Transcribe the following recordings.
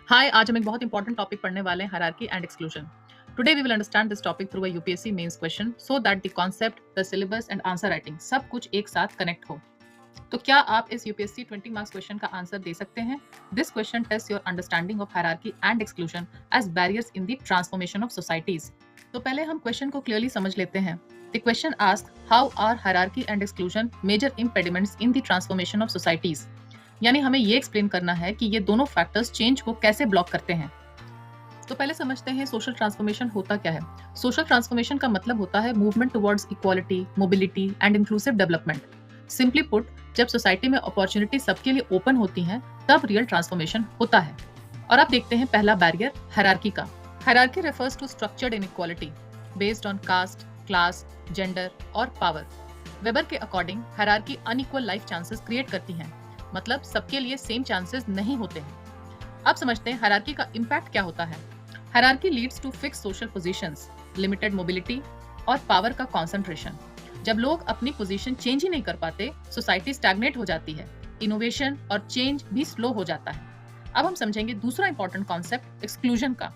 हाय, आज हम एक बहुत इंपॉर्टेंट टॉपिक पढ़ने वाले हैं, hierarchy and exclusion. Today we will understand this topic through a UPSC mains question so that the concept, the syllabus and answer writing सब कुछ एक साथ कनेक्ट हो। तो क्या आप इस यूपीएससी 20 मार्क्स क्वेश्चन का आंसर दे सकते हैं? This question test your understanding of hierarchy and exclusion as barriers in the transformation of societies. तो पहले हम क्वेश्चन को क्लियरली समझ लेते हैं। The question ask how are hierarchy and exclusion major impediments in the transformation of societies. यानी हमें ये एक्सप्लेन करना है कि ये दोनों फैक्टर्स चेंज को कैसे ब्लॉक करते हैं। तो पहले समझते हैं सोशल ट्रांसफॉर्मेशन होता क्या है। सोशल ट्रांसफॉर्मेशन का मतलब होता है movement towards equality, mobility and inclusive development. Simply put, जब सोसाइटी में अपॉर्चुनिटी सबके लिए ओपन होती हैं, तब रियल ट्रांसफॉर्मेशन होता है। और अब देखते हैं पहला बैरियर, हायरार्की का। Hierarchy refers to structured inequality based on caste, class, gender और पावर। वेबर के according hierarchy unequal life chances create करती हैं, मतलब सबके लिए सेम चांसेस नहीं होते हैं। अब समझते हैं हायरार्की का इम्पैक्ट क्या होता है। Hierarchy leads to fix social positions, limited mobility और पावर का कॉन्सेंट्रेशन। जब लोग अपनी पोजीशन चेंज ही नहीं कर पाते, सोसाइटी स्टैग्नेट हो जाती है, इनोवेशन और चेंज भी स्लो हो जाता है। अब हम समझेंगे दूसरा इंपॉर्टेंट कॉन्सेप्ट, एक्सक्लूजन का।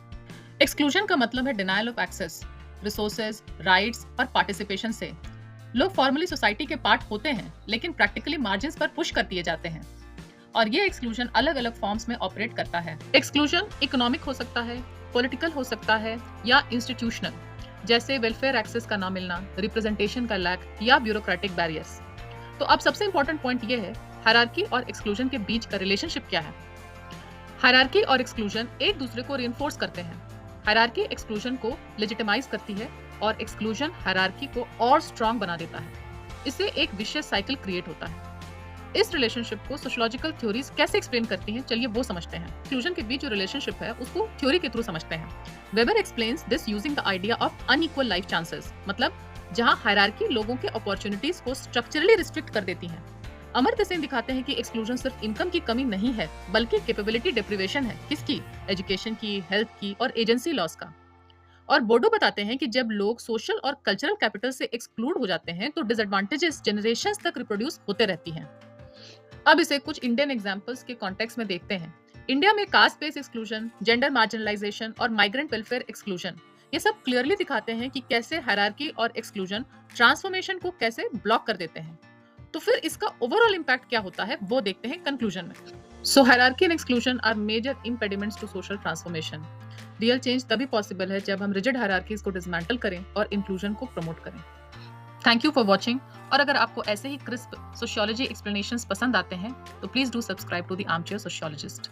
एक्सक्लूजन का मतलब है denial of access, resources, rights और पार्टिसिपेशन से। लोग फॉर्मली सोसाइटी के पार्ट होते हैं, लेकिन प्रैक्टिकली मार्जिन्स पर पुश कर दिए जाते हैं। और ये एक्सक्लूजन अलग अलग फॉर्म्स में ऑपरेट करता है। एक्सक्लूजन इकोनॉमिक हो सकता है, पॉलिटिकल हो सकता है या इंस्टीट्यूशनल, जैसे वेलफेयर एक्सेस का ना मिलना, रिप्रेजेंटेशन का लैक या ब्यूरोक्रेटिक बैरियर्स। तो अब सबसे इंपॉर्टेंट पॉइंट ये है, हायरार्की और एक्सक्लूजन के बीच का रिलेशनशिप क्या है। हायरार्की और एक्सक्लूजन एक दूसरे को रिइंफोर्स करते हैं। हायरार्की एक्सक्लूजन को लेजिटिमाइज करती है और एक्सक्लूजन हायरार्की को और स्ट्रांग बना देता है। इससे एक विशियस साइकिल क्रिएट होता है। इस रिलेशनशिप को सोशियोलॉजिकल थ्योरीज कैसे एक्सप्लेन करती हैं, चलिए वो समझते हैं। एक्सक्लूजन के बीच जो रिलेशनशिप है उसको थ्योरी के थ्रू समझते हैं। Weber explains this using the idea of unequal life chances, मतलब जहां हायरार्की लोगों के अपॉर्चुनिटीज को स्ट्रक्चरली रिस्ट्रिक्ट कर देती है। अमर्त्य सेन दिखाते हैं कि एक्सक्लूजन सिर्फ इनकम की कमी नहीं है, बल्कि कैपेबिलिटी डिप्रिवेशन है। किसकी? एजुकेशन की, हेल्थ की और एजेंसी लॉस का। और बोडो बताते हैं कि जब लोग सोशल और कल्चरल कैपिटल से एक्सक्लूड हो जाते हैं, तो डिसएडवांटेजेस जनरेशंस तक रिप्रोड्यूस होते रहती हैं। अब इसे कुछ इंडियन एग्जांपल्स के कॉन्टेक्स्ट में देखते हैं। इंडिया में caste based exclusion, gender marginalisation और माइग्रेंट वेलफेयर एक्सक्लूजन, ये सब क्लियरली दिखाते हैं कि कैसे हायरार्की और एक्सक्लूजन ट्रांसफॉर्मेशन को कैसे ब्लॉक कर देते हैं। तो फिर इसका ओवरऑल इंपैक्ट क्या होता है, वो देखते हैं कंक्लूजन में। So hierarchy and exclusion are major impediments to social transformation. Real change तभी पॉसिबल है जब हम रिजिड हायरार्कीज को डिसमेंटल करें और इंक्लूजन को प्रमोट करें। Thank you for watching. और अगर आपको ऐसे ही क्रिस्प सोशियोलॉजी एक्सप्लेनेशंस पसंद आते हैं, तो please do subscribe to the armchair sociologist.